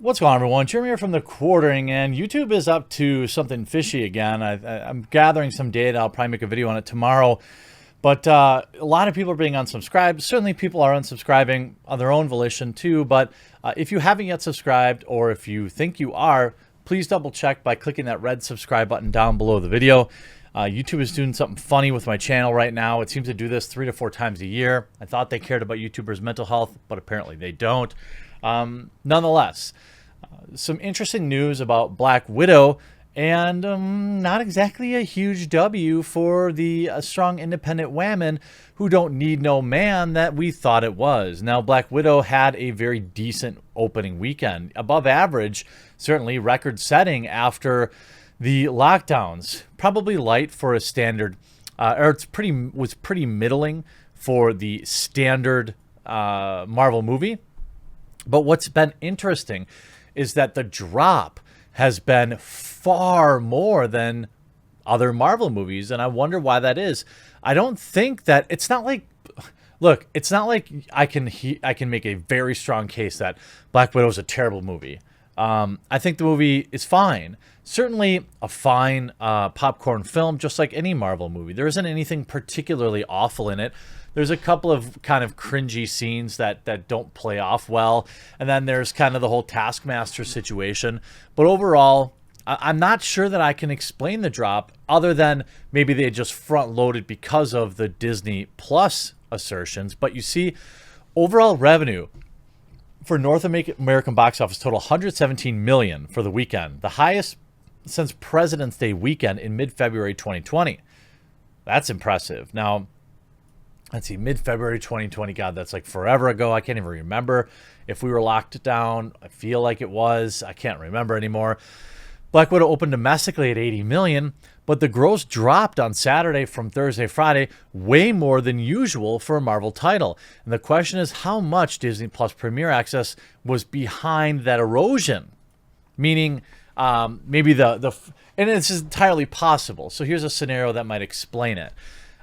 What's going on, everyone? Jeremy here from The Quartering, and YouTube is up to something fishy again. I'm gathering some data. I'll probably make a video on it tomorrow. But a lot of people are being unsubscribed. Certainly people are unsubscribing on their own volition too. But if you haven't yet subscribed, or if you think you are, please double check by clicking that red subscribe button down below the video. YouTube is doing something funny with my channel right now. It seems to do this 3 to 4 times a year. I thought they cared about YouTubers' mental health, but apparently they don't. Nonetheless, some interesting news about Black Widow, and not exactly a huge W for the strong independent women who don't need no man that we thought it was. Now, Black Widow had a very decent opening weekend, above average, certainly record-setting after the lockdowns. Probably light for a standard, or was pretty middling for the standard Marvel movie. But what's been interesting is that the drop has been far more than other Marvel movies, and I wonder why that is. I don't think that it's not like, look, it's not like I can make a very strong case that Black Widow is a terrible movie. I think the movie is fine. Certainly a fine popcorn film, just like any Marvel movie. There isn't anything particularly awful in it. There's a couple of kind of cringy scenes that don't play off well. And then there's kind of the whole Taskmaster situation. But overall, I'm not sure that I can explain the drop other than maybe they just front-loaded because of the Disney Plus assertions. But you see, overall revenue for North American box office total $117 million for the weekend, the highest since President's Day weekend in mid-February 2020. That's impressive. Now, let's see, mid-February 2020, God, that's like forever ago. I can't even remember if we were locked down. I feel like it was. I can't remember anymore. Black Widow opened domestically at $80 million, but the gross dropped on Saturday from Thursday, Friday, way more than usual for a Marvel title. And the question is how much Disney Plus Premier Access was behind that erosion? Meaning, maybe and this is entirely possible. So here's a scenario that might explain it.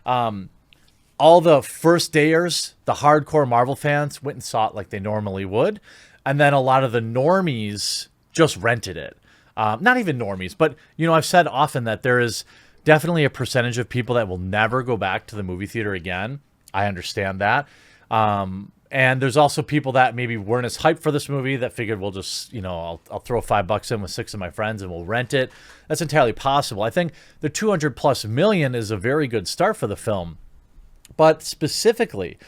All the first dayers, the hardcore Marvel fans, went and saw it like they normally would. And then a lot of the normies just rented it. Not even normies, but, you know, I've said often that there is definitely a percentage of people that will never go back to the movie theater again. I understand that. And there's also people that maybe weren't as hyped for this movie that figured we'll just, you know, I'll throw $5 in with 6 of my friends and we'll rent it. That's entirely possible. I think the 200+ million is a very good start for the film. But specifically,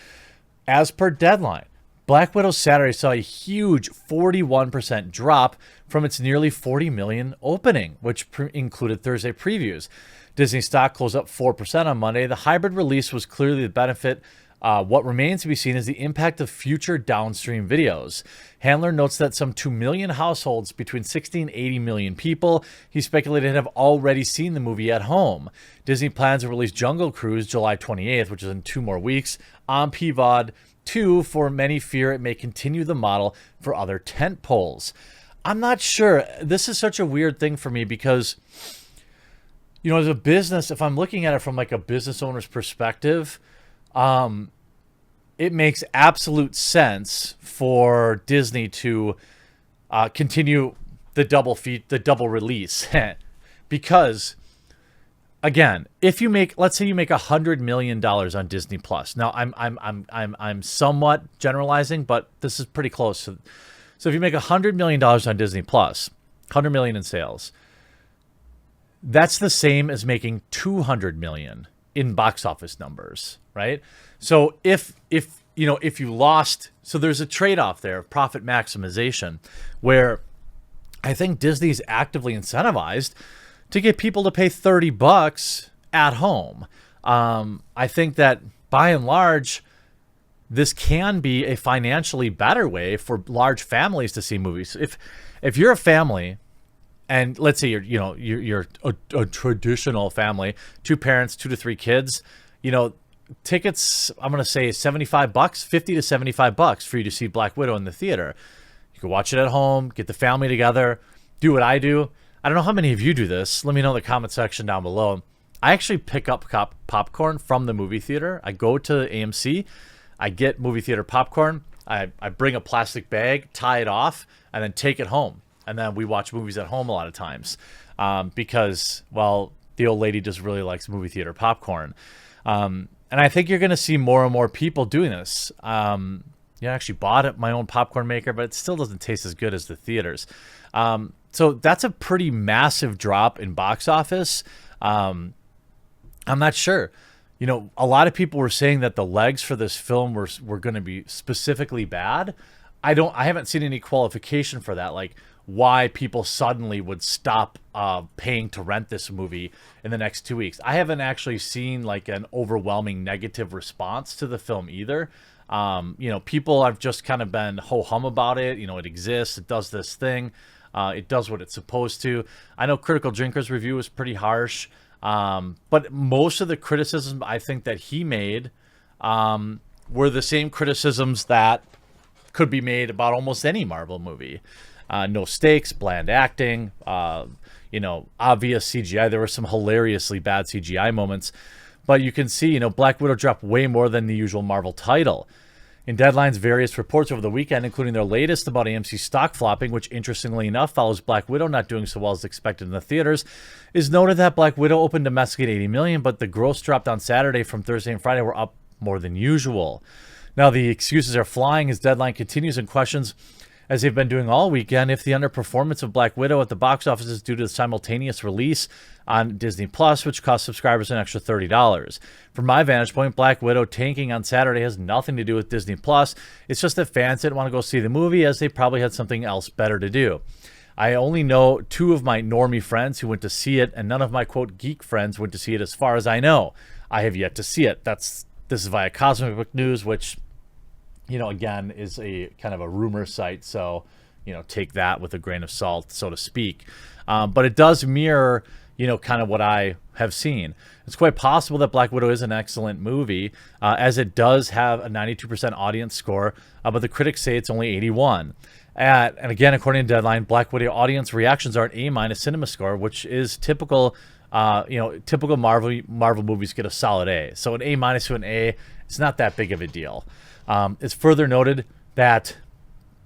as per Deadline, Black Widow Saturday saw a huge 41% drop from its nearly $40 million opening, which included Thursday previews. Disney stock closed up 4% on Monday. The hybrid release was clearly the benefit. What remains to be seen is the impact of future downstream videos. Handler notes that some 2 million households, between 60 and 80 million people, he speculated have already seen the movie at home. Disney plans to release Jungle Cruise July 28th, which is in 2 more weeks, on PVOD 2, for many fear it may continue the model for other tent poles. I'm not sure. This is such a weird thing for me because, you know, as a business, if I'm looking at it from like a business owner's perspective, it makes absolute sense for Disney to continue the double release, because again, if you make, let's say you make $100 million on Disney Plus. Now, I'm somewhat generalizing, but this is pretty close. So if you make $100 million on Disney Plus, $100 million in sales, that's the same as making $200 million in box office numbers, right? So if you lost, so there's a trade-off there of profit maximization, where I think Disney's actively incentivized to get people to pay $30 at home. I think that by and large, this can be a financially better way for large families to see movies. If you're a family, and let's say you're a traditional family, 2 parents, 2 to 3 kids, you know, tickets, I'm going to say $75, $50 to $75 for you to see Black Widow in the theater. You can watch it at home, get the family together, do what I do. I don't know how many of you do this. Let me know in the comment section down below. I actually pick up popcorn from the movie theater. I go to AMC, I get movie theater popcorn, I bring a plastic bag, tie it off, and then take it home. And then we watch movies at home a lot of times because, well, the old lady just really likes movie theater popcorn. And I think you're going to see more and more people doing this. I actually bought my own popcorn maker, but it still doesn't taste as good as the theaters. So that's a pretty massive drop in box office. I'm not sure. A lot of people were saying that the legs for this film were going to be specifically bad. I haven't seen any qualification for that, like why people suddenly would stop paying to rent this movie in the next 2 weeks. I haven't actually seen like an overwhelming negative response to the film either. People have just kind of been ho-hum about it. It exists. It does this thing. It does what it's supposed to. I know Critical Drinker's review was pretty harsh. But most of the criticisms I think that he made were the same criticisms that could be made about almost any Marvel movie. No stakes, bland acting, obvious CGI. There were some hilariously bad CGI moments. But you can see, Black Widow dropped way more than the usual Marvel title. In Deadline's various reports over the weekend, including their latest about AMC stock flopping, which interestingly enough follows Black Widow not doing so well as expected in the theaters, is noted that Black Widow opened domestically at $80 million, but the gross dropped on Saturday from Thursday and Friday were up more than usual. Now the excuses are flying as Deadline continues and questions, as they've been doing all weekend, if the underperformance of Black Widow at the box office is due to the simultaneous release on Disney Plus, which cost subscribers an extra $30. From my vantage point, Black Widow tanking on Saturday has nothing to do with Disney Plus. It's just that fans didn't want to go see the movie as they probably had something else better to do. I only know 2 of my normie friends who went to see it, and none of my, quote, geek friends went to see it as far as I know. I have yet to see it. This is via Cosmic Book News, which, again, is a kind of a rumor site. So, take that with a grain of salt, so to speak. But it does mirror, kind of what I have seen. It's quite possible that Black Widow is an excellent movie, as it does have a 92% audience score, but the critics say it's only 81. And again, according to Deadline, Black Widow audience reactions are an A- cinema score, which is typical. Typical Marvel movies get a solid A. So an A- to an A, it's not that big of a deal. It's further noted that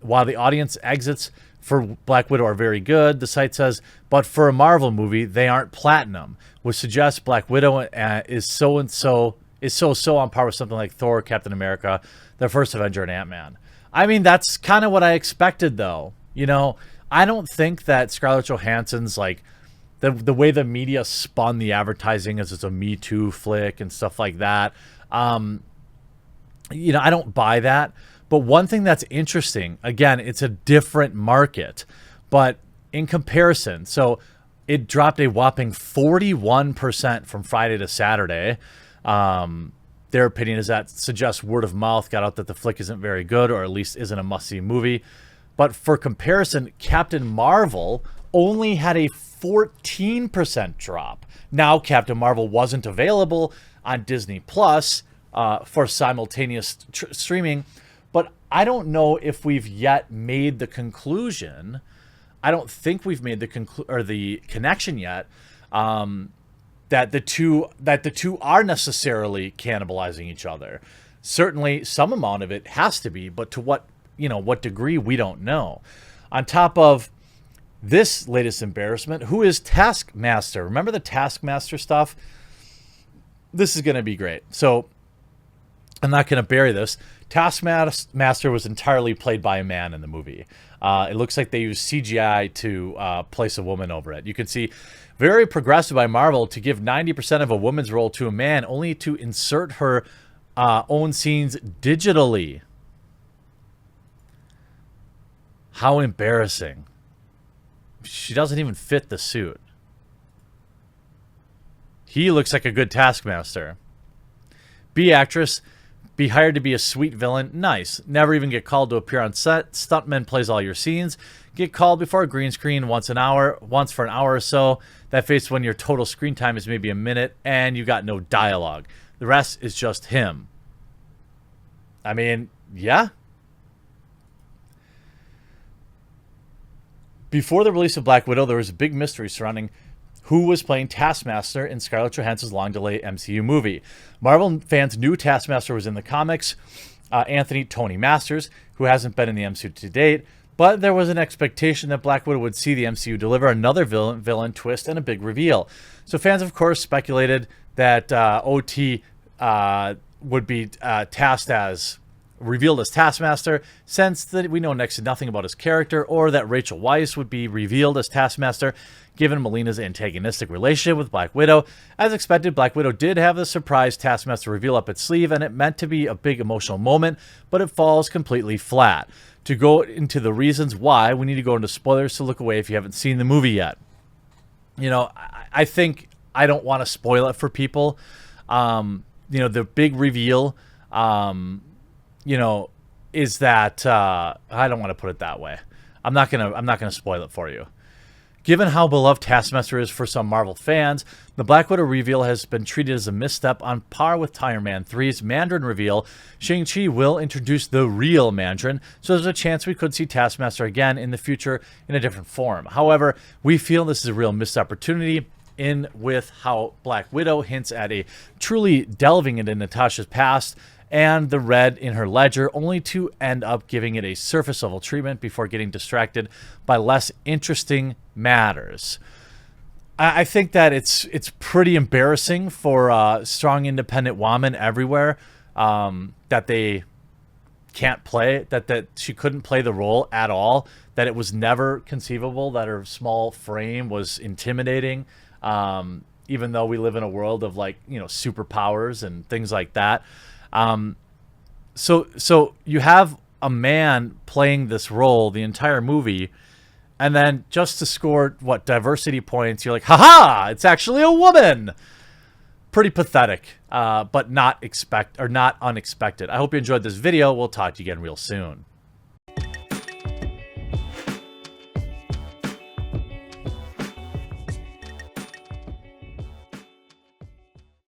while the audience exits for Black Widow are very good, the site says, but for a Marvel movie, they aren't platinum, which suggests Black Widow is so on par with something like Thor, Captain America, the First Avenger, and Ant-Man. I mean, that's kind of what I expected, though. I don't think that Scarlett Johansson's like the way the media spun the advertising as it's a Me Too flick and stuff like that. I don't buy that. But one thing that's interesting, again, it's a different market, but in comparison, so it dropped a whopping 41% from Friday to Saturday. Their opinion is that suggests word of mouth got out that the flick isn't very good, or at least isn't a must-see movie. But for comparison, Captain Marvel only had a 14% drop. Now, Captain Marvel wasn't available on Disney Plus for simultaneous streaming, but I don't know if we've yet made the conclusion. I don't think we've made the connection yet that the two are necessarily cannibalizing each other. Certainly, some amount of it has to be, but to what degree, we don't know. On top of this latest embarrassment, who is Taskmaster? Remember the Taskmaster stuff? This is going to be great. So I'm not going to bury this. Taskmaster was entirely played by a man in the movie. It looks like they used CGI to place a woman over it. You can see very progressive by Marvel to give 90% of a woman's role to a man, only to insert her own scenes digitally. How embarrassing. She doesn't even fit the suit. He looks like a good Taskmaster. B actress, be hired to be a sweet villain. Nice. Never even get called to appear on set. Stuntman plays all your scenes. Get called before a green screen once for an hour or so. That fits when your total screen time is maybe a minute and you got no dialogue. The rest is just him. I mean, yeah. Before the release of Black Widow, there was a big mystery surrounding who was playing Taskmaster in Scarlett Johansson's long-delayed MCU movie. Marvel fans knew Taskmaster was in the comics, Anthony Tony Masters, who hasn't been in the MCU to date, but there was an expectation that Black Widow would see the MCU deliver another villain twist and a big reveal. So fans, of course, speculated that OT would be revealed as Taskmaster, since that we know next to nothing about his character, or that Rachel Weisz would be revealed as Taskmaster, given Melina's antagonistic relationship with Black Widow. As expected, Black Widow did have the surprise Taskmaster reveal up its sleeve, and it meant to be a big emotional moment, but it falls completely flat. To go into the reasons why, we need to go into spoilers, so look away if you haven't seen the movie yet. You know, I think I don't want to spoil it for people. You know, the big reveal, you know, is that I don't want to put it that way. I'm not gonna spoil it for you. Given how beloved Taskmaster is for some Marvel fans, the Black Widow reveal has been treated as a misstep on par with Iron Man 3's Mandarin reveal. Shang-Chi will introduce the real Mandarin, so there's a chance we could see Taskmaster again in the future in a different form. However, we feel this is a real missed opportunity in with how Black Widow hints at a truly delving into Natasha's past and the red in her ledger, only to end up giving it a surface level treatment before getting distracted by less interesting matters. I think that it's pretty embarrassing for strong independent women everywhere, that they can't play, that she couldn't play the role at all, that it was never conceivable that her small frame was intimidating, even though we live in a world of, like, you know, superpowers and things like that. So you have a man playing this role the entire movie, and then just to score diversity points, you're like, haha, it's actually a woman. Pretty pathetic, but not unexpected. I hope you enjoyed this video. We'll talk to you again real soon.